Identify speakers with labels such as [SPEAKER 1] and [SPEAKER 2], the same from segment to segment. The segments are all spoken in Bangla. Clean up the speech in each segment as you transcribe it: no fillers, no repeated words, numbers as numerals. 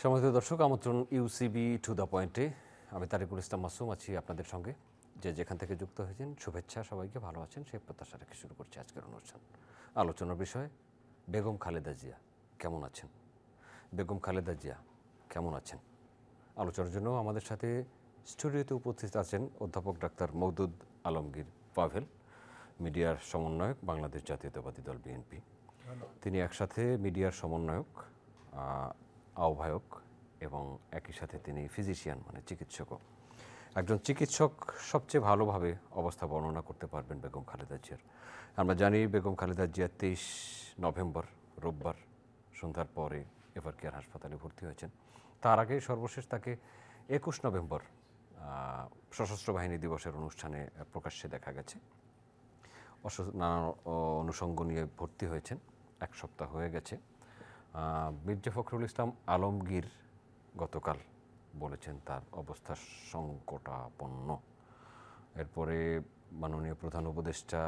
[SPEAKER 1] সম্মানিত দর্শক, আমন্ত্রণ ইউসিবি টু দ্য পয়েন্টে। আমি তারিকুল ইসলাম মাসুম আছি আপনাদের সঙ্গে। যেখান থেকে যুক্ত হয়েছেন শুভেচ্ছা, সবাইকে ভালো আছেন সেই প্রত্যাশা রেখে শুরু করছি আজকের অনুষ্ঠান। আলোচনার বিষয় বেগম খালেদা জিয়া কেমন আছেন। বেগম খালেদা জিয়া কেমন আছেন আলোচনার জন্য আমাদের সাথে স্টুডিওতে উপস্থিত আছেন অধ্যাপক ডাক্তার মওদুদ আলমগীর পাভেল, মিডিয়ার সমন্বয়ক, বাংলাদেশ জাতীয়তাবাদী দল বিএনপি। তিনি একসাথে মিডিয়ার সমন্বয়ক, আহ্বায়ক এবং একই সাথে তিনি ফিজিশিয়ান মানে চিকিৎসকও। একজন চিকিৎসক সবচেয়ে ভালোভাবে অবস্থা বর্ণনা করতে পারবেন বেগম খালেদা জিয়ার। আমরা জানি বেগম খালেদা জিয়া 23 নভেম্বর রোববার সন্ধ্যার পরে এভারকেয়ার হাসপাতালে ভর্তি হয়েছেন। তার আগে সর্বশেষ তাকে 21 নভেম্বর সশস্ত্র বাহিনী দিবসের অনুষ্ঠানে প্রকাশ্যে দেখা গেছে। নানা অনুষঙ্গ নিয়ে ভর্তি হয়েছেন, এক সপ্তাহ হয়ে গেছে। মির্জা ফখরুল ইসলাম আলমগীর গতকাল বলেছেন তার অবস্থা সংকটাপন্ন। এরপরে মাননীয় প্রধান উপদেষ্টা,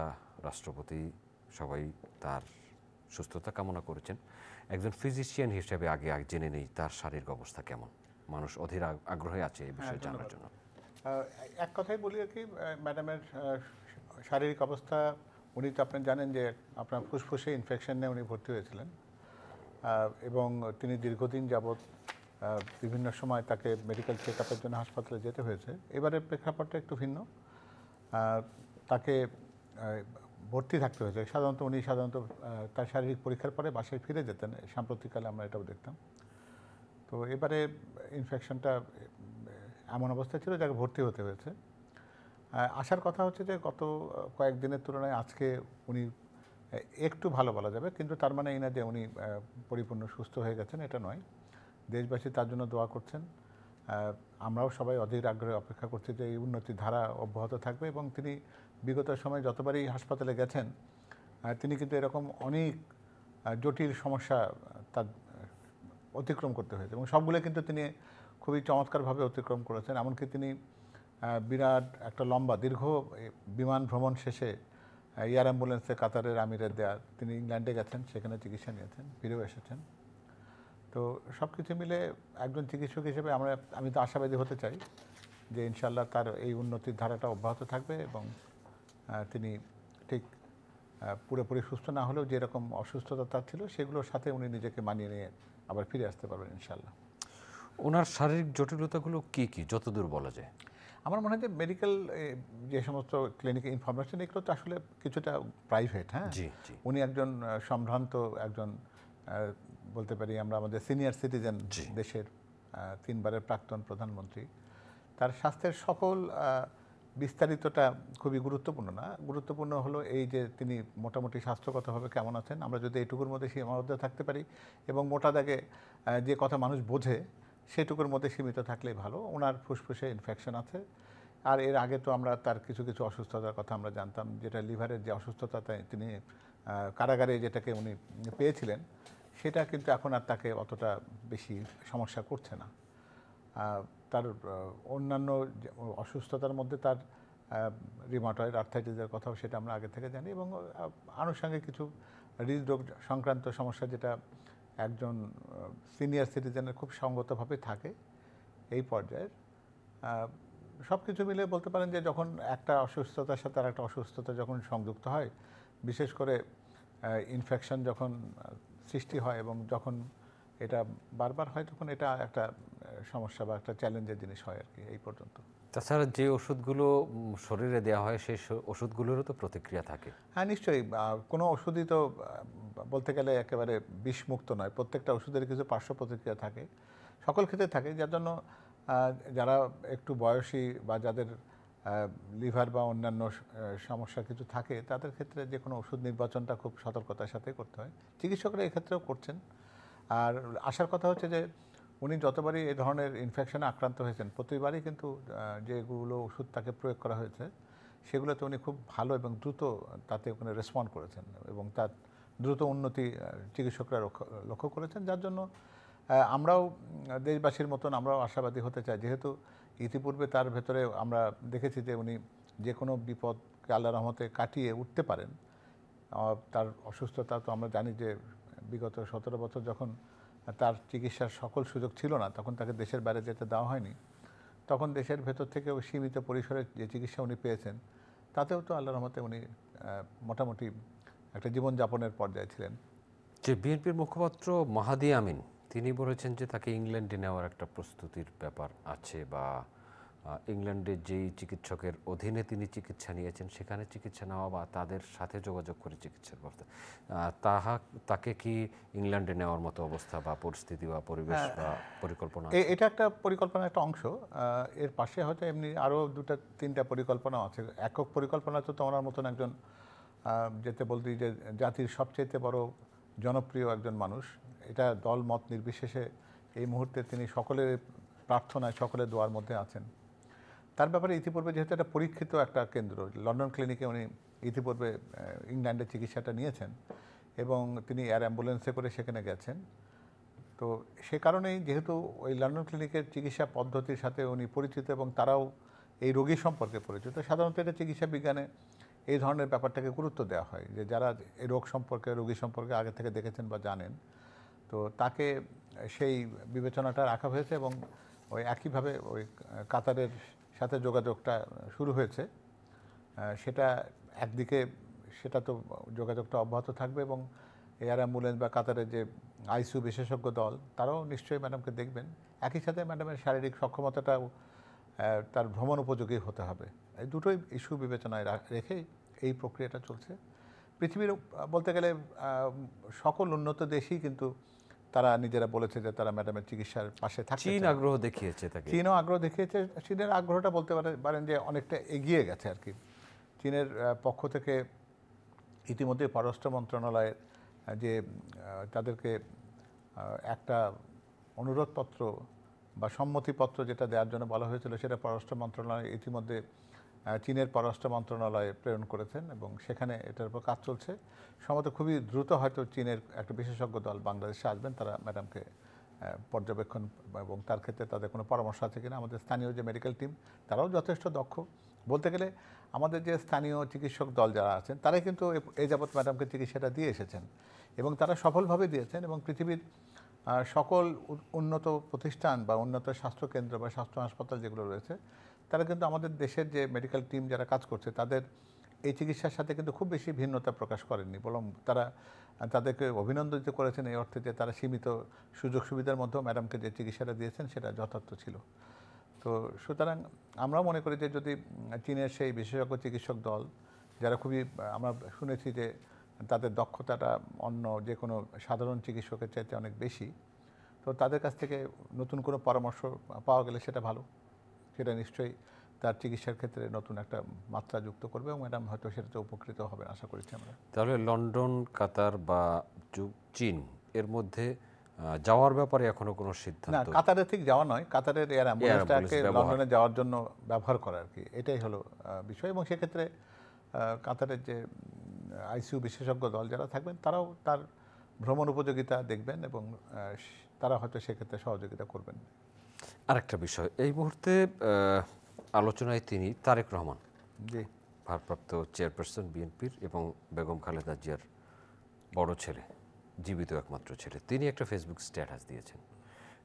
[SPEAKER 1] রাষ্ট্রপতি সবাই তার সুস্থতা কামনা করেছেন। একজন ফিজিশিয়ান হিসেবে আগে জেনে নেই তার শারীরিক অবস্থা কেমন। মানুষ অধীর আগ্রহে আছে এই বিষয়ে জানার জন্য।
[SPEAKER 2] এক কথাই বলি আর কি, ম্যাডামের শারীরিক অবস্থা, উনি তো আপনি জানেন যে আপনার ফুসফুসে ইনফেকশন নিয়ে উনি ভর্তি হয়েছিলেন এবং তিনি দীর্ঘদিন যাবৎ বিভিন্ন সময় তাকে মেডিকেল চেক আপের জন্য হাসপাতালে যেতে হয়েছে। এবারের প্রেক্ষাপটটা একটু ভিন্ন, তাকে ভর্তি থাকতে হয়েছে। উনি সাধারণত তার শারীরিক পরীক্ষার পরে বাসায় ফিরে যেতেন, সাম্প্রতিককালে আমরা এটাও দেখতাম। তো এবারে ইনফেকশনটা এমন অবস্থা ছিল যাকে ভর্তি হতে হয়েছে। আসার কথা হচ্ছে যে গত কয়েকদিনের তুলনায় আজকে উনি একটু ভালো বলা যাবে, কিন্তু তার মানে এই না যে উনি পরিপূর্ণ সুস্থ হয়ে গেছেন, এটা নয়। দেশবাসী তার জন্য দোয়া করছেন, আমরাও সবাই অধীর আগ্রহে অপেক্ষা করছি যে এই উন্নতির ধারা অব্যাহত থাকবে। এবং তিনি বিগত সময়ে যতবারই হাসপাতালে গেছেন তিনি কিন্তু এরকম অনেক জটিল সমস্যা তার অতিক্রম করতে হয়েছে এবং সবগুলো কিন্তু তিনি খুবই চমৎকারভাবে অতিক্রম করেছেন। এমনকি তিনি বিরাট একটা লম্বা দীর্ঘ বিমান ভ্রমণ শেষে এয়ার অ্যাম্বুলেন্সে কাতারের আমিরের দেয়া তিনি ইংল্যান্ডে গেছেন, সেখানে চিকিৎসা নিয়েছেন, ফিরেও এসেছেন। তো সব কিছু মিলে একজন চিকিৎসক হিসেবে আমি তো আশাবাদী হতে চাই যে ইনশাল্লাহ তার এই উন্নতির ধারাটা অব্যাহত থাকবে এবং তিনি ঠিক পুরোপুরি সুস্থ না হলেও যেরকম অসুস্থতা তার ছিল সেগুলোর সাথে উনি নিজেকে মানিয়ে নিয়ে আবার ফিরে আসতে পারবেন ইনশাল্লাহ।
[SPEAKER 1] ওনার শারীরিক জটিলতাগুলো কী কী যতদূর বলা যায়?
[SPEAKER 2] আমার মনে হয় যে মেডিকেল যে সমস্ত ক্লিনিকের ইনফরমেশন এগুলো তো আসলে কিছুটা প্রাইভেট। হ্যাঁ, উনি একজন সম্ভ্রান্ত একজন বলতে পারি আমরা আমাদের সিনিয়র সিটিজেন, দেশের 3 বারের প্রাক্তন প্রধানমন্ত্রী। তার স্বাস্থ্যের সকল বিস্তারিতটা খুবই গুরুত্বপূর্ণ না, গুরুত্বপূর্ণ হলো এই যে তিনি মোটামুটি স্বাস্থ্যগতভাবে কেমন আছেন। আমরা যদি এইটুকুর মধ্যে সীমাবদ্ধ থাকতে পারি এবং মোটা দাগে যে কথা মানুষ বোঝে সেটুকুর মধ্যে সীমিত থাকলেই ভালো। ওনার ফুসফুসে ইনফেকশন আছে, আর এর আগে তো আমরা তার কিছু কিছু অসুস্থতার কথা আমরা জানতাম, যেটা লিভারের যে অসুস্থতা তিনি কারাগারে যেটাকে উনি পেয়েছিলেন সেটা কিন্তু এখন আর তাকে অতটা বেশি সমস্যা করছে না। তার অন্যান্য অসুস্থতার মধ্যে তার রিমাটয়েড আর্থ্রাইটিসের কথাও সেটা আমরা আগে থেকে জানি এবং আনুষঙ্গিক কিছু হৃদরোগ সংক্রান্ত সমস্যা যেটা একজন সিনিয়র সিটিজেনের খুব সঙ্গতভাবে থাকে এই পর্যায়ের। সব কিছু মিলে বলতে পারেন যে যখন একটা অসুস্থতার সাথে আর একটা অসুস্থতা যখন সংযুক্ত হয়, বিশেষ করে ইনফেকশন যখন সৃষ্টি হয় এবং যখন এটা বারবার হয়, তখন এটা একটা সমস্যা বা একটা চ্যালেঞ্জের জিনিস হয় আর কি এই পর্যন্ত।
[SPEAKER 1] তাছাড়া যে ওষুধগুলো শরীরে দেওয়া হয় সেই ওষুধগুলোরও তো প্রতিক্রিয়া থাকে।
[SPEAKER 2] হ্যাঁ, নিশ্চয়ই। কোনো ওষুধই তো বলতে গেলে একেবারে বিষমুক্ত নয়, প্রত্যেকটা ওষুধের কিছু পার্শ্ব প্রতিক্রিয়া থাকে, সকল ক্ষেত্রে থাকে। যার জন্য যারা একটু বয়সী বা যাদের লিভার বা অন্যান্য সমস্যা কিছু থাকে তাদের ক্ষেত্রে যে কোনো ওষুধ নির্বাচনটা খুব সতর্কতার সাথে করতে হয়। চিকিৎসকরা এক্ষেত্রেও করছেন। আর আসার কথা হচ্ছে যে উনি যতবারই এই ধরনের ইনফেকশনে আক্রান্ত হয়েছেন প্রতিবারই কিন্তু যেগুলো ওষুধ তাকে প্রয়োগ করা হয়েছে সেগুলোতে উনি খুব ভালো এবং দ্রুত তাতে ওখানে রেসপন্ড করেছেন এবং তার দ্রুত উন্নতি চিকিৎসকরা লক্ষ্য করেছেন। যার জন্য আমরাও দেশবাসীর মতন আমরাও আশাবাদী হতে চাই, যেহেতু ইতিপূর্বে তার ভেতরে আমরা দেখেছি যে উনি যে কোনো বিপদকে আল্লাহর রহমতে কাটিয়ে উঠতে পারেন। তার অসুস্থতা তো আমরা জানি যে বিগত 17 বছর যখন তার চিকিৎসার সকল সুযোগ ছিল না, তখন তাকে দেশের বাইরে যেতে দেওয়া হয়নি। তখন দেশের ভেতর থেকেও সীমিত পরিসরে যে চিকিৎসা উনি পেয়েছেন, তাতেও তো আল্লাহর রহমতে উনি মোটামুটি একটা জীবনযাপনের পর্যায়ে ছিলেন।
[SPEAKER 1] যে বিএনপির মুখপাত্র মাহাদি আমিন তিনি বলেছেন যে তাকে ইংল্যান্ডে নেওয়ার একটা প্রস্তুতির ব্যাপার আছে, বা ইংল্যান্ডের যেই চিকিৎসকের অধীনে তিনি চিকিৎসা নিয়েছেন সেখানে চিকিৎসা নেওয়া বা তাদের সাথে যোগাযোগ করে চিকিৎসার ব্যবস্থা, তাকে কি ইংল্যান্ডে নেওয়ার মতো অবস্থা বা পরিস্থিতি বা পরিবেশ বা পরিকল্পনা আছে?
[SPEAKER 2] এটা একটা পরিকল্পনার একটা অংশ। এর পাশে হয়তো এমনি আরও 2-3টা পরিকল্পনাও আছে। একক পরিকল্পনা তো ওনার মতন একজন যেতে বলতে যে জাতির সবচেয়ে বড় জনপ্রিয় একজন মানুষ, এটা দল মত নির্বিশেষে এই মুহূর্তে তিনি সকলের প্রার্থনায়, সকলের দোয়ার মধ্যে আছেন। তার ব্যাপারে ইতিপূর্বে যেহেতু একটা পরীক্ষিত একটা কেন্দ্র, লন্ডন ক্লিনিকে উনি ইতিপূর্বে ইংল্যান্ডে চিকিৎসাটা নিয়েছেন এবং তিনি এয়ার অ্যাম্বুলেন্সে করে সেখানে গেছেন। তো সে কারণেই যেহেতু ওই লন্ডন ক্লিনিকের চিকিৎসা পদ্ধতির সাথে উনি পরিচিত এবং তারাও এই রোগী সম্পর্কে পরিচিত, সাধারণত এটা চিকিৎসা বিজ্ঞানে এই ধরনের ব্যাপারটাকে গুরুত্ব দেওয়া হয় যে যারা এই রোগ সম্পর্কে, রোগী সম্পর্কে আগে থেকে দেখেছেন বা জানেন, তো তাকে সেই বিবেচনাটা রাখা হয়েছে এবং ওই একইভাবে ওই কাতারের সাথে যোগাযোগটা শুরু হয়েছে। সেটা একদিকে সেটা তো যোগাযোগটা অব্যাহত থাকবে এবং এয়ার অ্যাম্বুলেন্স বা কাতারের যে আইসিইউ বিশেষজ্ঞ দল তারাও নিশ্চয়ই ম্যাডামকে দেখবেন। একই সাথে ম্যাডামের শারীরিক সক্ষমতাটাও তার ভ্রমণ উপযোগী হতে হবে। এই দুটোই ইস্যু বিবেচনায় রেখে এই প্রক্রিয়াটা চলছে। পৃথিবীর বলতে গেলে সকল উন্নত দেশই কিন্তু তারা নিজেরা বলেছে যে তারা ম্যাডামের চিকিৎসার পাশে থাকতে চায়।
[SPEAKER 1] চীন আগ্রহ দেখিয়েছে তাকে।
[SPEAKER 2] চীনও আগ্রহ দেখিয়েছে। চীনের আগ্রহটা বলতে পারেন যে অনেকটা এগিয়ে গেছে আর কি। চীনের পক্ষ থেকে ইতিমধ্যে পররাষ্ট্র মন্ত্রণালয়ের যে তাদেরকে একটা অনুরোধপত্র বা সম্মতিপত্র যেটা দেওয়ার জন্য বলা হয়েছিল, সেটা পররাষ্ট্র মন্ত্রণালয় ইতিমধ্যে চীনের পররাষ্ট্র মন্ত্রণালয়ে প্রেরণ করেছেন এবং সেখানে এটার উপর কাজ চলছে। সম্ভবত খুবই দ্রুত হয়তো চীনের একটা বিশেষজ্ঞ দল বাংলাদেশে আসবেন, তারা ম্যাডামকে পর্যবেক্ষণ এবং তার ক্ষেত্রে তাদের কোনো পরামর্শ আছে কিনা। আমাদের স্থানীয় যে মেডিকেল টিম তারাও যথেষ্ট দক্ষ। বলতে গেলে আমাদের যে স্থানীয় চিকিৎসক দল যারা আছেন তারাই কিন্তু এই যাবৎ ম্যাডামকে চিকিৎসাটা দিয়ে এসেছেন এবং তারা সফলভাবে দিয়েছেন এবং পৃথিবীর সকল উন্নত প্রতিষ্ঠান বা উন্নত স্বাস্থ্যকেন্দ্র বা স্বাস্থ্য হাসপাতাল যেগুলো রয়েছে, তারা কিন্তু আমাদের দেশের যে মেডিকেল টিম যারা কাজ করছে তাদের এই চিকিৎসার সাথে কিন্তু খুব বেশি ভিন্নতা প্রকাশ করেননি, বরং তারা তাদেরকে অভিনন্দিত করেছেন এই অর্থে যে তারা সীমিত সুযোগ সুবিধার মধ্যেও ম্যাডামকে যে চিকিৎসাটা দিয়েছেন সেটা যথার্থ ছিল। তো সুতরাং আমরাও মনে করি যে যদি চীনের সেই বিশেষজ্ঞ চিকিৎসক দল যারা খুবই, আমরা শুনেছি যে তাদের দক্ষতাটা অন্য যে কোনো সাধারণ চিকিৎসকের চাইতে অনেক বেশি, তো তাদের কাছ থেকে নতুন কোনো পরামর্শ পাওয়া গেলে সেটা ভালো, সেটা নিশ্চয়ই তার চিকিৎসার ক্ষেত্রে নতুন একটা মাত্রা যুক্ত করবে এবং ম্যাডাম হয়তো সেটাতে উপকৃত হবেন আশা করছি আমরা।
[SPEAKER 1] তাহলে লন্ডন, কাতার বা চীন এর মধ্যে যাওয়ার ব্যাপারে এখনো কোনো
[SPEAKER 2] না,
[SPEAKER 1] সিদ্ধান্ত?
[SPEAKER 2] কাতারে ঠিক যাওয়া নয়, কাতারের এয়ার অ্যাম্বুলেন্সটাকে লন্ডনে যাওয়ার জন্য ব্যবহার করা আর কি, এটাই হলো বিষয়। এবং সেক্ষেত্রে কাতারের যে আইসিইউ বিশেষজ্ঞ দল যারা থাকবেন তারাও তার ভ্রমণ উপযোগিতা দেখবেন এবং তারা হয়তো সেক্ষেত্রে সহযোগিতা করবেন।
[SPEAKER 1] আরেকটা বিষয়, এই মুহূর্তে আলোচনায় তিনি তারেক রহমান,
[SPEAKER 2] জি,
[SPEAKER 1] ভারপ্রাপ্ত চেয়ারপারসন বিএনপির এবং বেগম খালেদা জিয়ার বড় ছেলে, জীবিত একমাত্র ছেলে, তিনি একটা ফেসবুক স্ট্যাটাস দিয়েছেন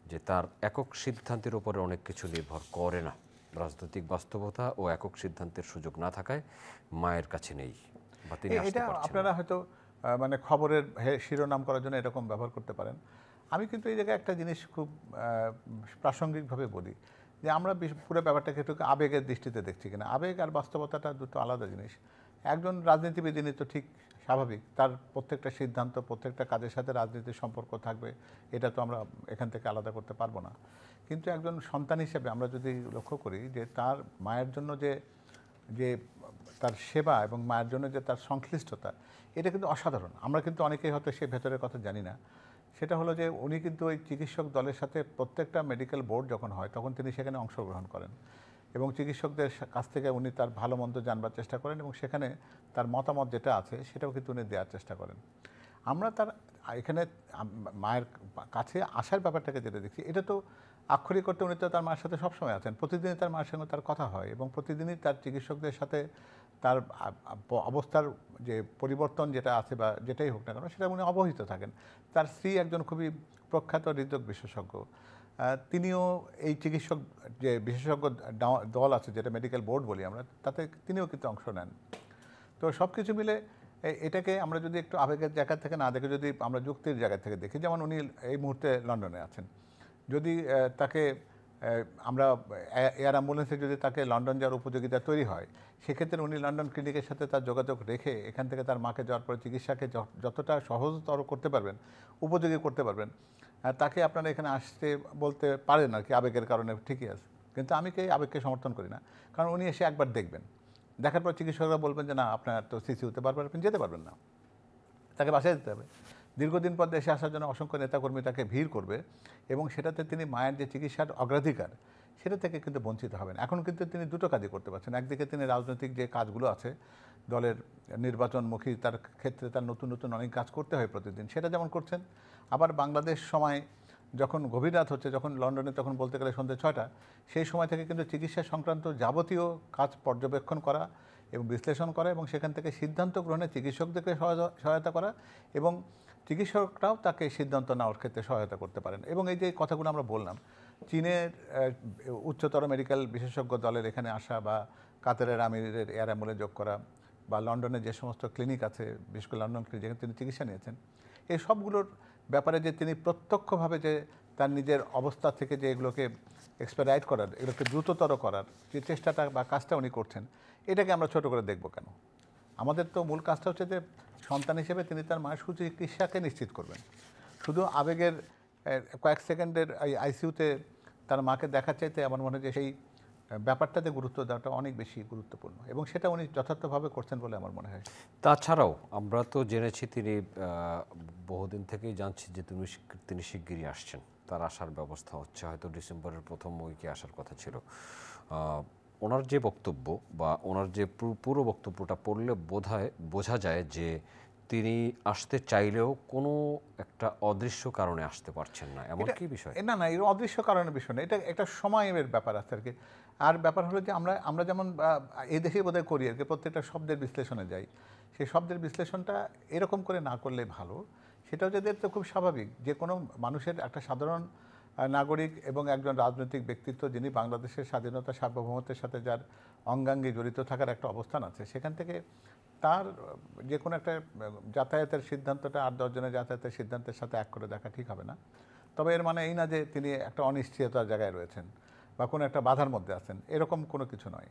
[SPEAKER 1] যে তার একক সিদ্ধান্তের উপরে অনেক কিছু নির্ভর করে না, রাজনৈতিক বাস্তবতা ও একক সিদ্ধান্তের সুযোগ না থাকায় মায়ের কাছে নেই বা তিনি আসতে
[SPEAKER 2] এটা
[SPEAKER 1] পারছেন না।
[SPEAKER 2] আপনারা হয়তো মানে খবরের শিরোনাম করার জন্য এরকম ব্যবহার করতে পারেন। আমি কিন্তু এই জায়গায় একটা জিনিস খুব প্রাসঙ্গিকভাবে বলি যে আমরা পুরো ব্যাপারটাকে একটু আবেগের দৃষ্টিতে দেখছি কিনা। আবেগ আর বাস্তবতাটা দুটো আলাদা জিনিস। একজন রাজনীতিবিদ যিনি তো ঠিক স্বাভাবিক, তার প্রত্যেকটা সিদ্ধান্ত, প্রত্যেকটা কাজের সাথে রাজনীতির সম্পর্ক থাকবে, এটা তো আমরা এখান থেকে আলাদা করতে পারবো না। কিন্তু একজন সন্তান হিসেবে আমরা যদি লক্ষ্য করি যে তার মায়ের জন্য যে যে তার সেবা এবং মায়ের জন্য যে তার সংশ্লিষ্টতা, এটা কিন্তু অসাধারণ। আমরা কিন্তু অনেকেই হয়তো সে ভেতরের কথা জানি না। সেটা হলো যে উনি কিন্তু ওই চিকিৎসক দলের সাথে প্রত্যেকটা মেডিকেল বোর্ড যখন হয় তখন তিনি সেখানে অংশগ্রহণ করেন এবং চিকিৎসকদের কাছ থেকে উনি তার ভালো মন্দ জানবার চেষ্টা করেন এবং সেখানে তার মতামত যেটা আছে সেটাও কিন্তু উনি দেওয়ার চেষ্টা করেন। আমরা তার এখানে মায়ের কাছে আসার ব্যাপারটাকে যেটা দেখছি, এটা তো আক্ষরিক করতে উনি তো তার মায়ের সাথে সবসময় আছেন, প্রতিদিনই তার মায়ের সঙ্গে তার কথা হয় এবং প্রতিদিনই তার চিকিৎসকদের সাথে তার অবস্থার যে পরিবর্তন যেটা আছে বা যেটাই হোক না কেন সেটা উনি অবহিত থাকেন। তার স্ত্রী একজন খুবই প্রখ্যাত হৃদরোগ বিশেষজ্ঞ, তিনিও এই চিকিৎসক যে বিশেষজ্ঞ দল আছে যেটা মেডিকেল বোর্ড বলি আমরা, তাতে তিনিও কিন্তু অংশ নেন। তো সব কিছু মিলে এটাকে আমরা যদি একটু আবেগের জায়গা থেকে না দেখে যদি আমরা যুক্তির জায়গা থেকে দেখি, যেমন উনি এই মুহূর্তে লন্ডনে আছেন, যদি তাকে আমরা এয়ার অ্যাম্বুলেন্সে যদি তাকে লন্ডন যাওয়ার উপযোগিতা তৈরি হয়, সেক্ষেত্রে উনি লন্ডন ক্লিনিকের সাথে তার যোগাযোগ রেখে এখান থেকে তার মাকে যাওয়ার পরে চিকিৎসাকে যতটা সহজতর করতে পারবেন, উপযোগী করতে পারবেন, তাকে আপনারা এখানে আসতে বলতে পারেন আর কি, আবেগের কারণে ঠিকই আছে। কিন্তু আমি আবেগকে সমর্থন করি না, কারণ উনি এসে একবার দেখবেন, দেখার পর চিকিৎসকরা বলবেন যে না, আপনার তো সিসিউতে বারবার আপনি যেতে পারবেন না, তাকে বাসায় যেতে হবে। দীর্ঘদিন পর দেশে আসার জন্য অসংখ্য নেতাকর্মী তাকে ভিড় করবে এবং সেটাতে তিনি মায়ের যে চিকিৎসার অগ্রাধিকার, সেটা থেকে কিন্তু বঞ্চিত হবেন। এখন কিন্তু তিনি দুটো কাজই করতে পারছেন। একদিকে তিনি রাজনৈতিক যে কাজগুলো আছে, দলের নির্বাচনমুখী, তার ক্ষেত্রে তার নতুন নতুন অনেক কাজ করতে হয় প্রতিদিন, সেটা যেমন করছেন। আবার বাংলাদেশ সময় যখন গভীর রাত হচ্ছে, যখন লন্ডনে তখন বলতে গেলে সন্ধ্যে 6টা, সেই সময় থেকে কিন্তু চিকিৎসা সংক্রান্ত যাবতীয় কাজ পর্যবেক্ষণ করা এবং বিশ্লেষণ করা এবং সেখান থেকে সিদ্ধান্ত গ্রহণে চিকিৎসকদেরকে সহায়তা করা এবং চিকিৎসকরাও তাকে সিদ্ধান্ত নেওয়ার ক্ষেত্রে সহায়তা করতে পারেন। এবং এই যে কথাগুলো আমরা বললাম, চীনের উচ্চতর মেডিকেল বিশেষজ্ঞ দলের এখানে আসা বা কাতারের আমিরের এয়ার অ্যাম্বুলেন্স যোগ করা বা লন্ডনে যে সমস্ত ক্লিনিক আছে, বিশেষ করে লন্ডন ক্লিনিক যেখানে তিনি চিকিৎসা নিয়েছেন, এই সবগুলোর ব্যাপারে যে তিনি প্রত্যক্ষভাবে যে তার নিজের অবস্থা থেকে যে এগুলোকে এক্সপেরাইট করার, এগুলোকে দ্রুততর করার যে চেষ্টাটা বা কাজটা উনি করছেন, এটাকে আমরা ছোট করে দেখব কেন? আমাদের তো মূল কাজটা হচ্ছে যে সন্তান হিসেবে তিনি তার মায়ের সুচিকিৎসাকে নিশ্চিত করবেন। শুধু আবেগের কয়েক সেকেন্ডের আইসিইউতে তার মাকে দেখার চাইতে আমার মনে হয় যে সেই ব্যাপারটাতে গুরুত্ব দেওয়াটা অনেক বেশি গুরুত্বপূর্ণ এবং সেটা উনি যথার্থভাবে করছেন বলে আমার মনে হয়।
[SPEAKER 1] তাছাড়াও আমরা তো জেনেছি তিনি বহুদিন থেকেই জানছি যে তিনি শিগগিরই আসছেন, তার আসার ব্যবস্থা হচ্ছে, হয়তো ডিসেম্বরের প্রথম উইকে আসার কথা ছিল। ওনার যে বক্তব্য বা ওনার যে পুরো বক্তব্যটা পড়লে বোঝা যায় যে তিনি আসতে চাইলেও কোনো একটা অদৃশ্য কারণে আসতে পারছেন না, এমন কি বিষয়?
[SPEAKER 2] না, এর অদৃশ্য কারণের বিষয় না, এটা একটা সময়ের ব্যাপার আছে আর কি। আর ব্যাপার হলো যে আমরা যেমন এই দেশে বোধহয় করি আর কি, প্রত্যেকটা শব্দের বিশ্লেষণে যাই, সেই শব্দের বিশ্লেষণটা এরকম করে না করলে ভালো। সেটাও যদি তো খুব স্বাভাবিক যে কোনো মানুষের একটা সাধারণ নাগরিক এবং একজন রাজনৈতিক ব্যক্তিত্ব যিনি বাংলাদেশের স্বাধীনতা সার্বভৌমত্বের সাথে যার অঙ্গাঙ্গি জড়িত থাকার একটা অবস্থান আছে, সেখান থেকে তার যে কোনো একটা যাতায়াতের সিদ্ধান্তটা 8-10 জনের যাতায়াতের সিদ্ধান্তের সাথে এক করে দেখা ঠিক হবে না। তবে এর মানে এই না যে তিনি একটা অনিশ্চয়তার জায়গায় রয়েছেন বা কোনো একটা বাধার মধ্যে আছেন, এরকম কোনো কিছু নয়।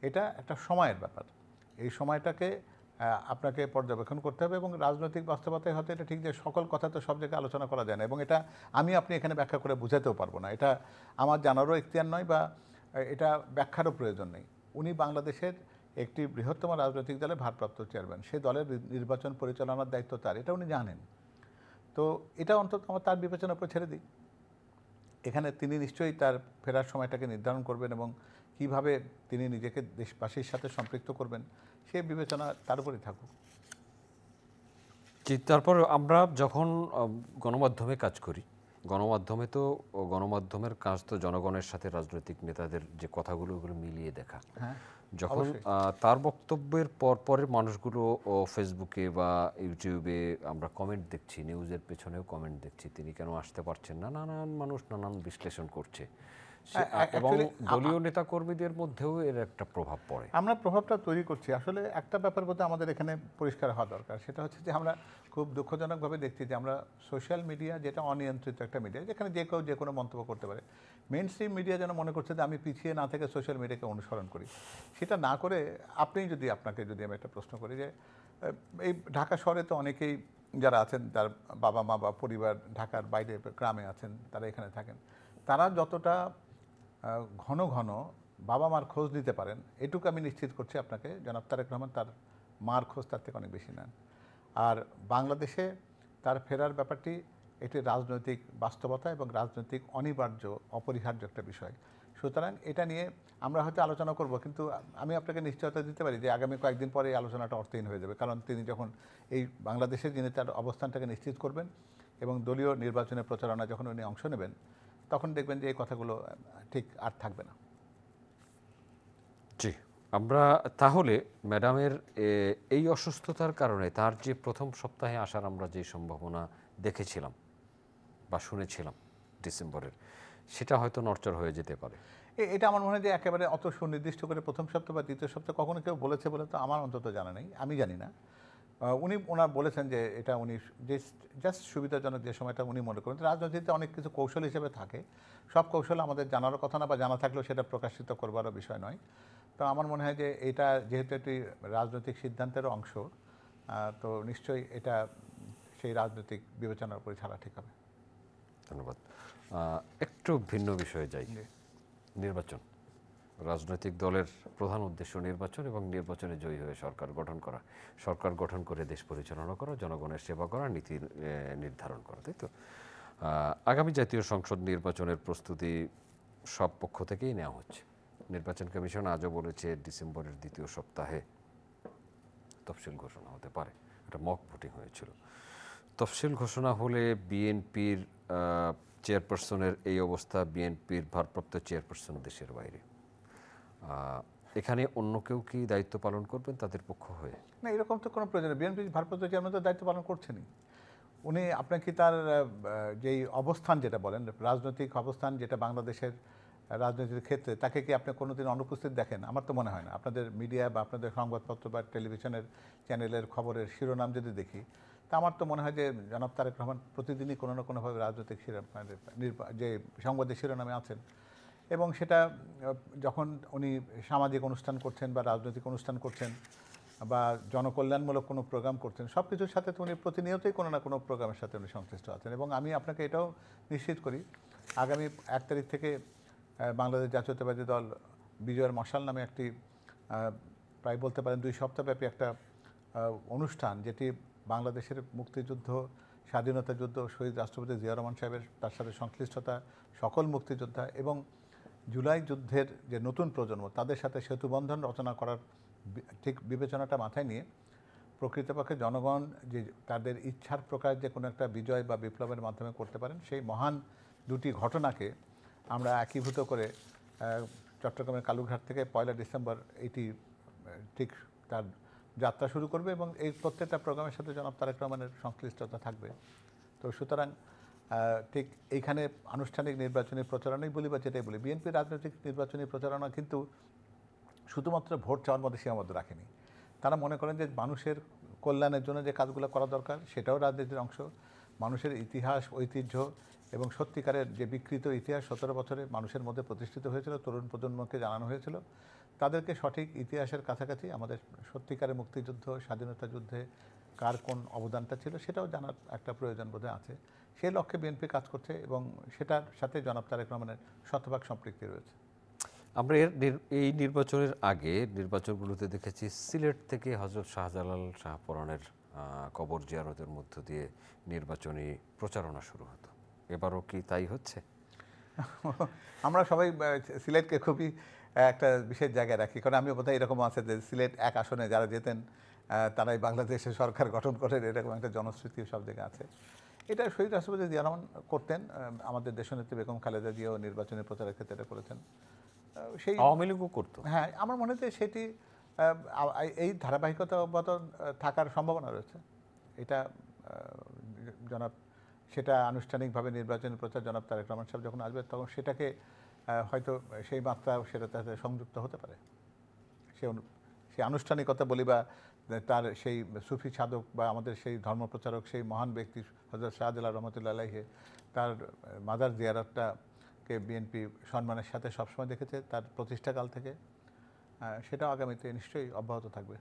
[SPEAKER 2] এটা একটা সময়ের ব্যাপার। এই সময়টাকে আপনাকে পর্যবেক্ষণ করতে হবে এবং রাজনৈতিক বাস্তবতায় হয়তো এটা ঠিক যে সকল কথা তো সব জায়গায় আলোচনা করা যায় না এবং এটা আপনি এখানে ব্যাখ্যা করে বোঝাতেও পারবো না, এটা আমার জানারও এখতিয়ার নয় বা এটা ব্যাখ্যারও প্রয়োজন নেই। উনি বাংলাদেশের একটি বৃহত্তম রাজনৈতিক দলের ভারপ্রাপ্ত চেয়ারম্যান, সেই দলের নির্বাচন পরিচালনার দায়িত্ব তার, এটা উনি জানেন। তো এটা অন্তত আমার তার বিবেচনার উপর ছেড়ে দিই। এখানে তিনি নিশ্চয়ই তার ফেরার সময়টাকে নির্ধারণ করবেন এবং কিভাবে তিনি নিজেকে দেশবাসীর সাথে সম্পৃক্ত করবেন সে বিবেচনা তার উপরই থাকুক।
[SPEAKER 1] তারপর আমরা যখন গণমাধ্যমে কাজ করি, গণমাধ্যমের কাজ তো জনগণের সাথে রাজনৈতিক নেতাদের যে কথাগুলো ওগুলো মিলিয়ে দেখা। যখন তার বক্তব্যের পরের মানুষগুলো ফেসবুকে বা ইউটিউবে আমরা কমেন্ট দেখছি, নিউজের পেছনেও কমেন্ট দেখছি, তিনি কেন আসতে পারছেন না, নানান মানুষ নানান বিশ্লেষণ করছে এবং দলীয় নেতাকর্মীদের মধ্যেও এর একটা প্রভাব পড়ে।
[SPEAKER 2] আমরা প্রভাবটা তৈরি করছি। আসলে একটা ব্যাপার বলতে আমাদের এখানে পরিষ্কার হওয়া দরকার, সেটা হচ্ছে যে আমরা খুব দুঃখজনকভাবে দেখছি যে আমরা সোশ্যাল মিডিয়া, যেটা অনিয়ন্ত্রিত একটা মিডিয়া, যেখানে যে কেউ যে কোনো মন্তব্য করতে পারে, মেইন স্ট্রিম মিডিয়া যেন মনে করছে যে আমি পিছিয়ে না থেকে সোশ্যাল মিডিয়াকে অনুসরণ করি। সেটা না করে আপনাকে যদি আমি একটা প্রশ্ন করি যে এই ঢাকা শহরে তো অনেকেই যারা আছেন, যার বাবা মা বা পরিবার ঢাকার বাইরে গ্রামে আছেন, তারা এখানে থাকেন, তারা যতটা ঘন ঘন বাবা মার খোঁজ নিতে পারেন, এটুকু আমি নিশ্চিত করছি আপনাকে, জনাব তারেক রহমান তার মার খোঁজ তার থেকে অনেক বেশি নেন। আর বাংলাদেশে তার ফেরার ব্যাপারটি একটি রাজনৈতিক বাস্তবতা এবং রাজনৈতিক অনিবার্য অপরিহার্য একটা বিষয়। সুতরাং এটা নিয়ে আমরা হয়তো আলোচনা করব, কিন্তু আমি আপনাকে নিশ্চয়তা দিতে পারি যে আগামী কয়েকদিন পরে এই আলোচনাটা অর্থহীন হয়ে যাবে, কারণ তিনি যখন এই বাংলাদেশে যিনি তার অবস্থানটাকে নিশ্চিত করবেন এবং দলীয় নির্বাচনের প্রচারণা যখন উনি অংশ নেবেন, তখন দেখবেন যে এই কথাগুলো ঠিক আর থাকবে না।
[SPEAKER 1] জি, আমরা তাহলে ম্যাডামের এই অসুস্থতার কারণে তার যে প্রথম সপ্তাহে আসার আমরা যে সম্ভাবনা দেখেছিলাম, বা শুনেছিলাম ডিসেম্বরের, সেটা হয়তো নড়চড় হয়ে যেতে পারে।
[SPEAKER 2] এটা আমার মনে হয় যে একেবারে অত সুনির্দিষ্ট করে প্রথম সপ্তাহ বা দ্বিতীয় সপ্তাহ কখনো কেউ বলেছে বলে তো আমার অন্তত জানা নেই, আমি জানি না। ওনার বলেছেন যে এটা উনি জাস্ট সুবিধাজনক যে সময়টা উনি মনে করেন। রাজনীতিতে অনেক কিছু কৌশল হিসেবে থাকে, সব কৌশল আমাদের জানারও কথা না, বা জানা থাকলেও সেটা প্রকাশিত করবারও বিষয় নয়। তো আমার মনে হয় যে এটা যেহেতু একটি রাজনৈতিক সিদ্ধান্তের অংশ, তো নিশ্চয়ই এটা সেই রাজনৈতিক বিবেচনার উপরে ছাড়া ঠিক হবে।
[SPEAKER 1] ধন্যবাদ। একটু ভিন্ন বিষয়ে যাই। নির্বাচন, রাজনৈতিক দলের প্রধান উদ্দেশ্য নির্বাচন এবং নির্বাচনে জয়ী হয়ে সরকার গঠন করা, সরকার গঠন করে দেশ পরিচালনা করা, জনগণের সেবা করা, নীতি নির্ধারণ করা, তাই তো? আগামী জাতীয় সংসদ নির্বাচনের প্রস্তুতি সব পক্ষ থেকেই নেওয়া হচ্ছে। নির্বাচন কমিশন আজও বলেছে ডিসেম্বরের দ্বিতীয় সপ্তাহে তফসিল ঘোষণা হতে পারে। একটা মক ভোটিং হয়েছিল। তফসিল ঘোষণা হলে বিএনপির চেয়ারপারসনের এই অবস্থা, বিএনপির ভারপ্রাপ্ত চেয়ারপারসন দেশের বাইরে, এখানে অন্য কেউ কি দায়িত্ব পালন করবেন তাদের পক্ষ হয়ে?
[SPEAKER 2] না, এরকম তো কোনো প্রয়োজন নেই। বিএনপি ভারপ্রাপ্ত চেয়ারম্যান তো দায়িত্ব পালন করছেনই। উনি আপনার কি তার যেই অবস্থান যেটা বলেন, রাজনৈতিক অবস্থান যেটা বাংলাদেশের রাজনীতির ক্ষেত্রে, তাকে কি আপনি কোনোদিন অনুপস্থিত দেখেন? আমার তো মনে হয় না। আপনাদের মিডিয়া বা আপনাদের সংবাদপত্র বা টেলিভিশনের চ্যানেলের খবরের শিরোনাম যদি দেখি, তা আমার তো মনে হয় যে জনাব তারেক রহমান প্রতিদিনই কোনো না কোনোভাবে রাজনৈতিক যে সংবাদের শিরোনামে আছেন। এবং সেটা যখন উনি সামাজিক অনুষ্ঠান করছেন বা রাজনৈতিক অনুষ্ঠান করছেন বা জনকল্যাণমূলক কোনো প্রোগ্রাম করছেন, সব কিছুর সাথে তো উনি প্রতিনিয়তই কোনো না কোনো প্রোগ্রামের সাথে উনি সংশ্লিষ্ট আছেন। এবং আমি আপনাকে এটাও নিশ্চিত করি, আগামী 1 তারিখ থেকে বাংলাদেশ জাতীয়তাবাদী দল বিজয়ের মশাল নামে একটি প্রায় বলতে পারেন 2 সপ্তাহব্যাপী একটা অনুষ্ঠান, যেটি বাংলাদেশের মুক্তিযুদ্ধ, স্বাধীনতা যুদ্ধ, শহীদ রাষ্ট্রপতি জিয়া রহমান সাহেবের তার সাথে সংশ্লিষ্টতা, সকল মুক্তিযোদ্ধা এবং জুলাই যুদ্ধের যে নতুন প্রজন্ম তাদের সাথে সেতুবন্ধন রচনা করার ঠিক বিবেচনাটা মাথায় নিয়ে প্রকৃতপক্ষে জনগণ যে তাদের ইচ্ছার প্রকাশ যে কোনো একটা বিজয় বা বিপ্লবের মাধ্যমে করতে পারেন, সেই মহান দুটি ঘটনাকে আমরা একীভূত করে চট্টগ্রামের কালুরঘাট থেকে 1 ডিসেম্বর এটি ঠিক তার যাত্রা শুরু করবে এবং এই প্রত্যেকটা প্রোগ্রামের সাথে জনাব তারেক রহমানের সংশ্লিষ্টতা থাকবে। তো সুতরাং ঠিক এইখানে আনুষ্ঠানিক নির্বাচনী প্রচারণাই বলি বা যেটাই বলি, বিএনপি রাজনৈতিক নির্বাচনী প্রচারণা কিন্তু শুধুমাত্র ভোট চাওয়ার মধ্যে সীমাবদ্ধ রাখেনি। তারা মনে করেন যে মানুষের কল্যাণের জন্য যে কাজগুলো করা দরকার সেটাও রাজনীতির অংশ। মানুষের ইতিহাস, ঐতিহ্য এবং সত্যিকারের যে বিকৃত ইতিহাস 17 বছরে মানুষের মধ্যে প্রতিষ্ঠিত হয়েছিল, তরুণ প্রজন্মকে জানানো হয়েছিল, তাদেরকে সঠিক ইতিহাসের কাছাকাছি আমাদের সত্যিকারের মুক্তিযুদ্ধ, স্বাধীনতা যুদ্ধে কার কোন অবদানটা ছিল সেটাও জানার একটা প্রয়োজন বোধহয় আছে। সেই লক্ষ্যে বিএনপি কাজ করছে এবং সেটার সাথে জনাব তারেক রহমানের শতভাগ সম্পৃক্তি রয়েছে।
[SPEAKER 1] আমরা এই নির্বাচনের আগে নির্বাচনগুলোতে দেখেছি সিলেট থেকে হজরত শাহজালাল শাহপরানের কবর জিয়ারতের মধ্য দিয়ে নির্বাচনী প্রচারণা শুরু হতো। এবারও কি তাই হচ্ছে?
[SPEAKER 2] আমরা সবাই সিলেটকে খুবই একটা বিশেষ জায়গায় রাখি, কারণ আমিও বোধহয় এরকম আছে যে সিলেট এক আসনে যারা যেতেন তারাই বাংলাদেশে সরকার গঠন করেন, এরকম একটা জনশ্রুতি সব জায়গায় আছে। এটা শহীদ রাষ্ট্রপতি জিয়া রহমান করতেন, আমাদের দেশনেত্রী বেগম খালেদা জিয়াও নির্বাচনী প্রচারের ক্ষেত্রে এটা করেছেন। সেই
[SPEAKER 1] আওয়ামী লীগও করতো।
[SPEAKER 2] হ্যাঁ, আমার মনে হয় সেটি এই ধারাবাহিকতা অব্যাহত থাকার সম্ভাবনা রয়েছে। এটা জনাব সেটা আনুষ্ঠানিকভাবে নির্বাচনী প্রচার জনাব তারেক রহমান সাহেব যখন আসবে তখন সেটাকে হয়তো সেই মাত্রা সেটার সাথে সংযুক্ত হতে পারে। সেই আনুষ্ঠানিকতা বলি বা তার সেই সুফি সাধক বা আমাদের সেই ধর্মপ্রচারক, সেই মহান ব্যক্তি হযরত শাহজালাল রহমতুল্লাহ আলাইহি, তার মাজার জিয়ারতটাকে বিএনপি সম্মানের সাথে সবসময় দেখেছে তার প্রতিষ্ঠাকাল থেকে। সেটাও আগামীতে নিশ্চয়ই অব্যাহত থাকবে।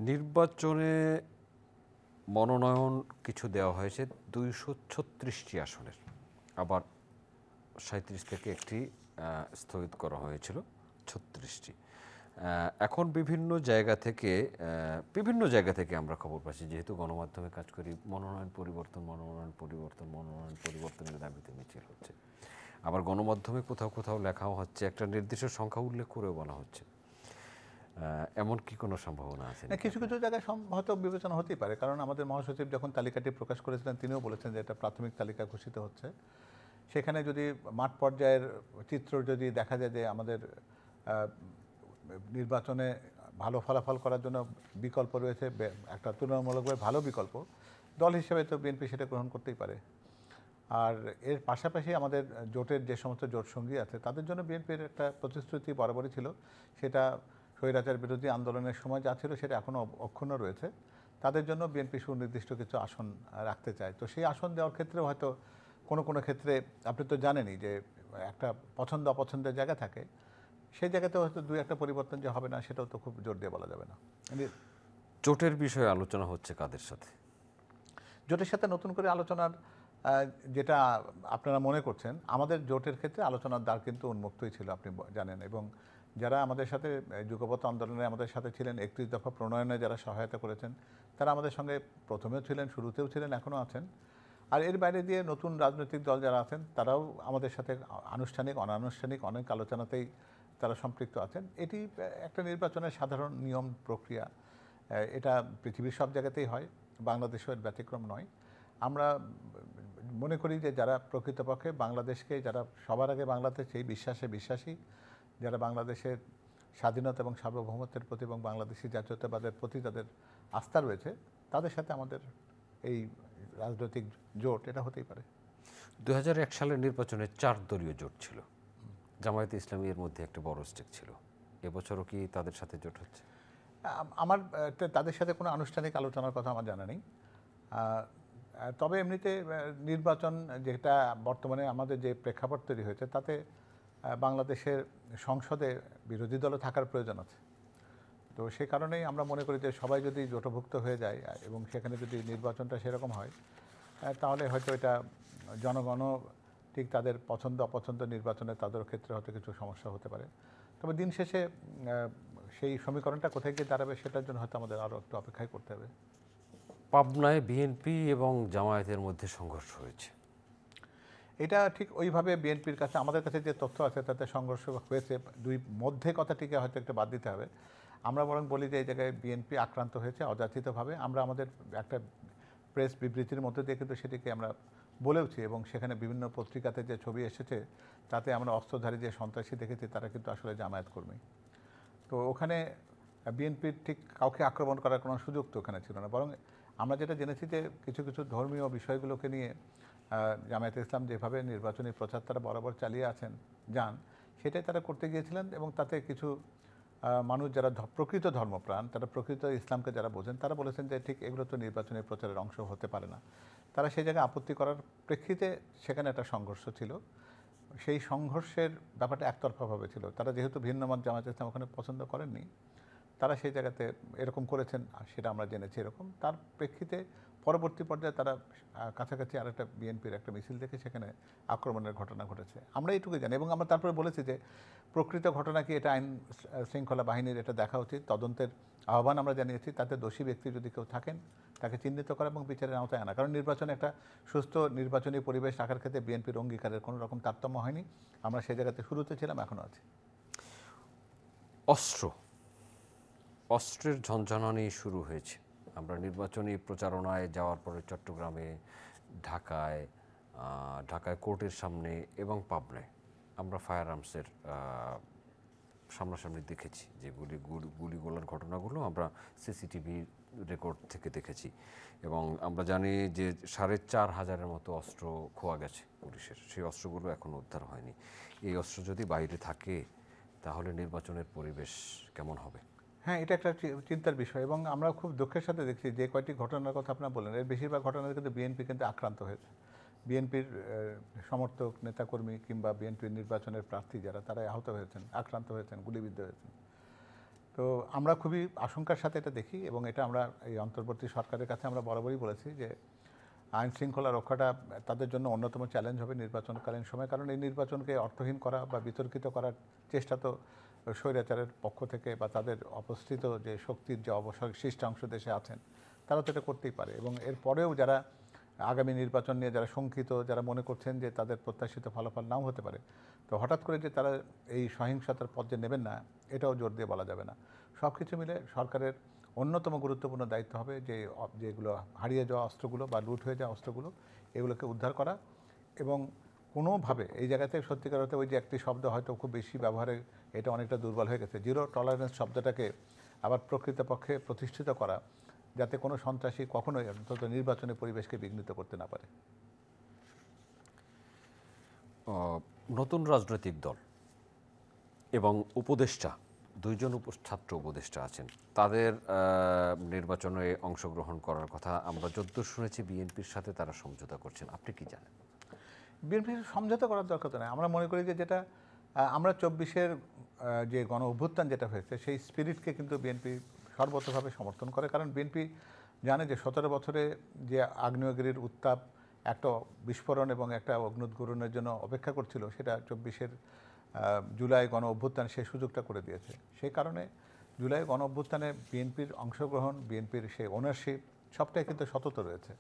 [SPEAKER 1] নির্বাচনে মনোনয়ন কিছু দেওয়া হয়েছে 236টি আসনের, আবার 37 থেকে একটি স্থগিত করা হয়েছিল 36টি। এখন বিভিন্ন জায়গা থেকে আমরা খবর পাচ্ছি, যেহেতু গণমাধ্যমে কাজ করি, মনোনয়ন পরিবর্তনের দাবিতে মিছিল হচ্ছে। আবার গণমাধ্যমে কোথাও কোথাও লেখাও হচ্ছে, একটা নির্দিষ্ট সংখ্যা উল্লেখ করেও বলা হচ্ছে। এমন কি কোনো সম্ভাবনা আছে?
[SPEAKER 2] কিছু কিছু জায়গায় হয়তো বিবেচনা হতেই পারে, কারণ আমাদের মহাসচিব যখন তালিকাটি প্রকাশ করেছিলেন তিনিও বলেছেন যে এটা প্রাথমিক তালিকা ঘোষিত হচ্ছে। সেখানে যদি মাঠ পর্যায়ের চিত্র যদি দেখা যায় যে আমাদের নির্বাচনে ভালো ফলাফল করার জন্য বিকল্প রয়েছে, একটা তুলনামূলকভাবে ভালো বিকল্প, দল হিসেবে তো বিএনপি সেটা গ্রহণ করতেই পারে। আর এর পাশাপাশি আমাদের জোটের যে সমস্ত জোট সঙ্গী আছে তাদের জন্য বিএনপির একটা প্রতিশ্রুতি বরাবরই ছিল, সেটা স্বৈরাচার বিরোধী আন্দোলনের সময় যা ছিল সেটা এখনও অক্ষুণ্ণ রয়েছে। তাদের জন্য বিএনপি সুনির্দিষ্ট কিছু আসন রাখতে চায়। তো সেই আসন দেওয়ার ক্ষেত্রেও হয়তো কোনো কোনো ক্ষেত্রে আপনি তো জানেনই যে একটা পছন্দ অপছন্দের জায়গা থাকে, সেই জায়গাতে হয়তো দুই একটা পরিবর্তন যে হবে না সেটাও তো খুব জোর দিয়ে বলা যাবে না।
[SPEAKER 1] জোটের বিষয়ে আলোচনা হচ্ছে কাদের সাথে?
[SPEAKER 2] জোটের সাথে নতুন করে আলোচনার যেটা আপনারা মনে করছেন, আমাদের জোটের ক্ষেত্রে আলোচনার দ্বার কিন্তু উন্মুক্তই ছিল, আপনি জানেন। এবং যারা আমাদের সাথে যুগপৎ আন্দোলনে আমাদের সাথে ছিলেন, 31 দফা প্রণয়নে যারা সহায়তা করেছেন, তারা আমাদের সঙ্গে প্রথমেও ছিলেন, শুরুতেও ছিলেন, এখনও আছেন। আর এর বাইরে দিয়ে নতুন রাজনৈতিক দল যারা আছেন তারাও আমাদের সাথে আনুষ্ঠানিক অনানুষ্ঠানিক অনেক আলোচনাতেই তারা সম্পৃক্ত আছেন। এটি একটা নির্বাচনের সাধারণ নিয়ম প্রক্রিয়া, এটা পৃথিবীর সব জায়গাতেই হয়, বাংলাদেশেও এর ব্যতিক্রম নয়। আমরা মনে করি যে যারা প্রকৃতপক্ষে বাংলাদেশকে, যারা সবার আগে বাংলাদেশ এই বিশ্বাসে বিশ্বাসী, যারা বাংলাদেশের স্বাধীনতা এবং সার্বভৌমত্বের প্রতি এবং বাংলাদেশি জাতীয়তাবাদের প্রতি তাদের আস্থা রয়েছে, তাদের সাথে আমাদের এই রাজনৈতিক জোট এটা হতেই পারে।
[SPEAKER 1] 2001 সালের নির্বাচনে 4 দলীয় জোট ছিল, জামায়াতে ইসলামী এর মধ্যে একটা বড় স্টেক ছিল। এবছরও কি তাদের সাথে জোট হচ্ছে?
[SPEAKER 2] আমার তাদের সাথে কোনো আনুষ্ঠানিক আলোচনার কথা আমার জানা নেই। তবে এমনিতে নির্বাচন যেটা বর্তমানে আমাদের যে প্রেক্ষাপট তৈরি হয়েছে, তাতে বাংলাদেশের সংসদে বিরোধী দলও থাকার প্রয়োজন আছে। তো সে কারণেই আমরা মনে করি যে সবাই যদি জোটভুক্ত হয়ে যায় এবং সেখানে যদি নির্বাচনটা সেরকম হয়, তাহলে হয়তো এটা জনগণও ঠিক তাদের পছন্দ অপছন্দ নির্বাচনে তাদের ক্ষেত্রে হয়তো কিছু সমস্যা হতে পারে। তবে দিন শেষে সেই সমীকরণটা কোথায় গিয়ে দাঁড়াবে সেটার জন্য হয়তো আমাদের আরও একটু অপেক্ষাই করতে হবে।
[SPEAKER 1] পাবনায় বিএনপি এবং জামায়াতের মধ্যে সংঘর্ষ হয়েছে।
[SPEAKER 2] এটা ঠিক ওইভাবে বিএনপির কাছে, আমাদের কাছে যে তথ্য আছে তাতে সংঘর্ষ হয়েছে, দুই মধ্যে কথাটিকে হয়তো একটু বাদ দিতে হবে। আমরা বরং বলি যে এই জায়গায় বিএনপি আক্রান্ত হয়েছে অযাচিতভাবে। আমরা আমাদের একটা প্রেস বিবৃতির মধ্যে দিয়ে কিন্তু সেটিকে আমরা বলেওছি, এবং সেখানে বিভিন্ন পত্রিকাতে যে ছবি এসেছে তাতে আমরা অস্ত্রধারী যে সন্ত্রাসী দেখেছি তারা কিন্তু আসলে জামায়াত কর্মী। তো ওখানে বিএনপির ঠিক কাউকে আক্রমণ করার কোনো সুযোগ তো ওখানে ছিল না। বরং আমরা যেটা জেনেছি যে কিছু কিছু ধর্মীয় বিষয়গুলোকে নিয়ে জামায়াতে ইসলাম যেভাবে নির্বাচনী প্রচার তারা বরাবর চালিয়ে যান, সেটাই তারা করতে গিয়েছিলেন। এবং তাতে কিছু মানুষ যারা প্রকৃত ধর্মপ্রাণ, তারা প্রকৃত ইসলামকে যারা বোঝেন, তারা বলেছেন যে ঠিক এগুলো তো নির্বাচনী প্রচারের অংশ হতে পারে না। তারা সেই জায়গায় আপত্তি করার প্রেক্ষিতে সেখানে একটা সংঘর্ষ ছিল। সেই সংঘর্ষের ব্যাপারটা একতরফাভাবে ছিল। তারা যেহেতু ভিন্ন মত জামায়াতে ইসলাম ওখানে পছন্দ করেননি, তারা সেই জায়গাতে এরকম করেছেন, সেটা আমরা জেনেছি এরকম। তার প্রেক্ষিতে পরবর্তী পর্যায়ে তারা কাছাকাছি আরেকটা বিএনপির একটা মিছিল দেখে সেখানে আক্রমণের ঘটনা ঘটেছে, আমরা এইটুকুই জানি। এবং আমরা তারপরে বলেছি যে প্রকৃত ঘটনা কি এটা আইন শৃঙ্খলা বাহিনীর এটা দেখা উচিত, তদন্তের আহ্বান আমরা জানিয়েছি। তাতে দোষী ব্যক্তি যদি কেউ থাকেন তাকে চিহ্নিত করা এবং বিচারের আওতায় আনা। কারণ নির্বাচনে একটা সুস্থ নির্বাচনী পরিবেশ রাখার ক্ষেত্রে বিএনপির অঙ্গীকারের কোনো রকম তারতম্য হয়নি। আমরা সেই জায়গাতে শুরুতে ছিলাম, এখনও আছি।
[SPEAKER 1] অস্ত্রের ঝনঝনানি শুরু হয়েছে। আমরা নির্বাচনী প্রচারণায় যাওয়ার পরে চট্টগ্রামে, ঢাকায় কোর্টের সামনে এবং পাবনায় আমরা ফায়ার আর্মসের সামনাসামনি দেখেছি। যে গুলিগোলার ঘটনাগুলো আমরা সিসিটিভি রেকর্ড থেকে দেখেছি। এবং আমরা জানি যে 4,500-এর মতো অস্ত্র খোয়া গেছে পুলিশের। সেই অস্ত্রগুলো এখনও উদ্ধার হয়নি। এই অস্ত্র যদি বাইরে থাকে তাহলে নির্বাচনের পরিবেশ কেমন হবে?
[SPEAKER 2] হ্যাঁ, এটা একটা চিন্তার বিষয়। এবং আমরা খুব দুঃখের সাথে দেখছি যে কয়েকটি ঘটনার কথা আপনারা বললেন, এর বেশিরভাগ ঘটনায় কিন্তু বিএনপি কিন্তু আক্রান্ত হয়েছে। বিএনপির সমর্থক নেতাকর্মী কিংবা বিএনপির নির্বাচনের প্রার্থী যারা, তারা আহত হয়েছেন, আক্রান্ত হয়েছেন, গুলিবিদ্ধ হয়েছেন। তো আমরা খুবই আশঙ্কার সাথে এটা দেখি। এবং এটা আমরা এই অন্তর্বর্তী সরকারের কাছে আমরা বরাবরই বলেছি যে আইন শৃঙ্খলা রক্ষাটা তাদের জন্য অন্যতম চ্যালেঞ্জ হবে নির্বাচনকালীন সময়। কারণ এই নির্বাচনকে অর্থহীন করা বা বিতর্কিত করার চেষ্টা তো স্বৈরাচারের পক্ষ থেকে বা তাদের অবস্থিত যে শক্তির যে অবশিষ্ট অংশ দেশে আছেন, তারা তো এটা করতেই পারে। এবং এরপরেও যারা আগামী নির্বাচন নিয়ে যারা শঙ্কিত, যারা মনে করছেন যে তাদের প্রত্যাশিত ফলাফল নাও হতে পারে, তো হঠাৎ করে যে তারা এই সহিংসতার পথ যে নেবেন না, এটাও জোর দিয়ে বলা যাবে না। সব কিছু মিলে সরকারের অন্যতম গুরুত্বপূর্ণ দায়িত্ব হবে যেগুলো হারিয়ে যাওয়া অস্ত্রগুলো বা লুট হয়ে যাওয়া অস্ত্রগুলো, এগুলোকে উদ্ধার করা। এবং কোনোভাবে এই জায়গাতে সত্যিকার অর্থে ওই যে একটি শব্দ হয়তো খুব বেশি ব্যবহারে এটা অনেকটা দুর্বল হয়ে গেছে, জিরো টলারেন্স শব্দটাকে আবার প্রকৃতপক্ষে প্রতিষ্ঠিত করা, যাতে কোনো সন্ত্রাসী কখনোই অন্তত নির্বাচনী পরিবেশকে বিঘ্নিত করতে না পারে।
[SPEAKER 1] নতুন রাজনৈতিক দল এবং উপদেষ্টা দুইজন ছাত্র উপদেষ্টা আছেন, তাদের নির্বাচনে অংশগ্রহণ করার কথা আমরা যদ্দূর শুনেছি বিএনপির সাথে তারা সমঝোতা করছেন, আপনি কি জানেন?
[SPEAKER 2] বিএনপির সমঝোতা করার দরকার তো নেই। আমরা মনে করি যে যেটা আমরা ২৪-এর যে গণ অভ্যুত্থান যেটা হয়েছে সেই স্পিরিটকে কিন্তু বিএনপি সর্বতভাবে সমর্থন করে। কারণ বিএনপি জানে যে ১৭ বছরে যে আগ্নেয়গিরির উত্তাপ একটা বিস্ফোরণ এবং একটা অগ্নুৎগরণের জন্য অপেক্ষা করছিল, সেটা ২৪-এর জুলাই গণ অভ্যুত্থান সেই সুযোগটা করে দিয়েছে। সেই কারণে জুলাই গণ অভ্যুত্থানে বিএনপির অংশগ্রহণ, বিএনপির সেই ওনারশিপ সবটাই কিন্তু সতত রয়েছে।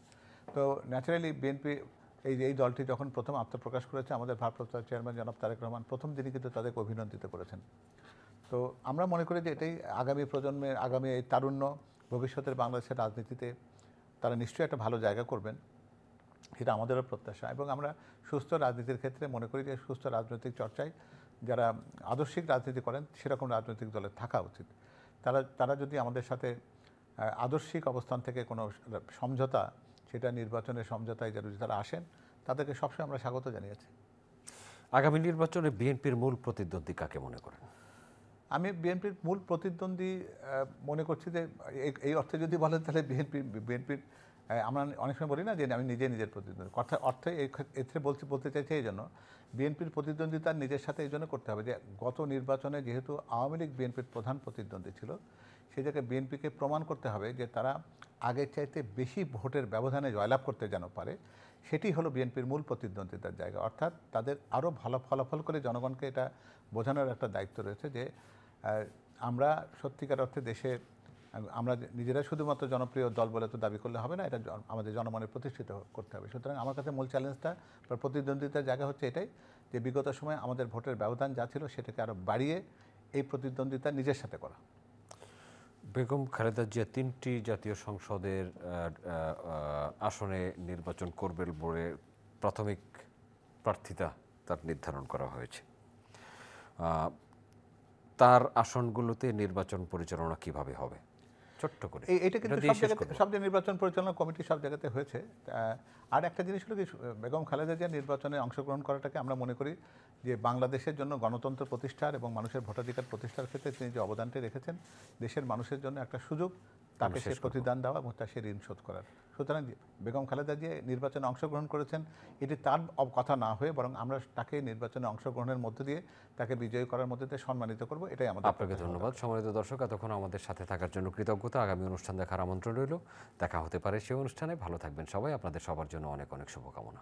[SPEAKER 2] তো ন্যাচারালি বিএনপি এই দলটি যখন প্রথম আত্মপ্রকাশ করেছে, আমাদের ভারপ্রাপ্ত চেয়ারম্যান জনাব তারেক রহমান প্রথম দিনই কিন্তু তাদেরকে অভিনন্দিত করেছেন। তো আমরা মনে করি যে এটাই আগামী প্রজন্মের, আগামী এই তারুণ্য ভবিষ্যতের বাংলাদেশের রাজনীতিতে তারা নিশ্চয়ই একটা ভালো জায়গা করবেন, এটা আমাদেরও প্রত্যাশা। এবং আমরা সুস্থ রাজনীতির ক্ষেত্রে মনে করি যে সুস্থ রাজনৈতিক চর্চায় যারা আদর্শিক রাজনীতি করেন সেরকম রাজনৈতিক দলের থাকা উচিত। তারা যদি আমাদের সাথে আদর্শিক অবস্থান থেকে কোনো সমঝোতা, সেটা নির্বাচনের সমঝোতায় যদি তারা আসেন, তাদেরকে সবসময় আমরা স্বাগত জানিয়েছি।
[SPEAKER 1] আগামী নির্বাচনে বিএনপির মূল প্রতিদ্বন্দ্বী কাকে মনে করেন?
[SPEAKER 2] আমি বিএনপির মূল প্রতিদ্বন্দ্বী মনে করছি যে এই অর্থে যদি বলেন তাহলে বিএনপির আমরা অনেক সময় বলি না যে আমি নিজের প্রতিদ্বন্দ্বী, অর্থে এক্ষেত্রে বলতে চাইছি এই জন্য বিএনপির প্রতিদ্বন্দ্বিতা নিজের সাথে এই জন্য করতে হবে যে গত নির্বাচনে যেহেতু আওয়ামী লীগ বিএনপির প্রধান প্রতিদ্বন্দ্বী ছিল, সেই জায়গায় বিএনপিকে প্রমাণ করতে হবে যে তারা আগের চাইতে বেশি ভোটের ব্যবধানে জয়লাভ করতে যেন পারে। সেটি হলো বিএনপির মূল প্রতিদ্বন্দ্বিতার জায়গা। অর্থাৎ তাদের আরও ভালো ফলাফল করে জনগণকে এটা বোঝানোর একটা দায়িত্ব রয়েছে যে আমরা সত্যিকার অর্থে দেশে আমরা নিজেরা শুধুমাত্র জনপ্রিয় দল বলে তো দাবি করলে হবে না, এটা আমাদের জনমনে প্রতিষ্ঠিত করতে হবে। সুতরাং আমার কাছে মূল চ্যালেঞ্জটা বা প্রতিদ্বন্দ্বিতার জায়গা হচ্ছে এটাই যে বিগত সময়ে আমাদের ভোটের ব্যবধান যা ছিল সেটাকে আরও বাড়িয়ে এই প্রতিদ্বন্দ্বিতা নিজের সাথে করা।
[SPEAKER 1] বেগম খালেদা জিয়া ৩টি জাতীয় সংসদের আসনে নির্বাচন করবেন বলে প্রাথমিক প্রার্থিতা তার নির্ধারণ করা হয়েছে। তার আসনগুলোতে নির্বাচন পরিচালনা কিভাবে হবে ছোট্ট করে?
[SPEAKER 2] এটা কিন্তু সব জায়গায় নির্বাচন পরিচালনা কমিটি সব জায়গাতে হয়েছে। আর একটা জিনিস হলো কি, বেগম খালেদা জিয়া নির্বাচনে অংশগ্রহণ করাটাকে আমরা মনে করি যে বাংলাদেশের জন্য গণতন্ত্র প্রতিষ্ঠার এবং মানুষের ভোটাধিকার প্রতিষ্ঠার ক্ষেত্রে তিনি যে অবদানটি রেখেছেন, দেশের মানুষের জন্য একটা সুযোগ তাকে সে প্রতিদান দেওয়া এবং তার সে ঋণ শোধ করার। সুতরাং বেগম খালেদা জিয়া নির্বাচনে অংশগ্রহণ করেছেন, এটি তার কথা না হয়ে বরং আমরা তাকে নির্বাচনে অংশগ্রহণের মধ্য দিয়ে তাকে বিজয়ী করার মধ্যে দিয়ে সম্মানিত করব, এটাই আমাদের।
[SPEAKER 1] আপনাকে ধন্যবাদ। সম্মানিত দর্শক, এতক্ষণ আমাদের সাথে থাকার জন্য কৃতজ্ঞতা। আগামী অনুষ্ঠান দেখার আমন্ত্রণ রইল। দেখা হতে পারে সেই অনুষ্ঠানে। ভালো থাকবেন সবাই। আপনাদের সবার জন্য অনেক অনেক শুভকামনা।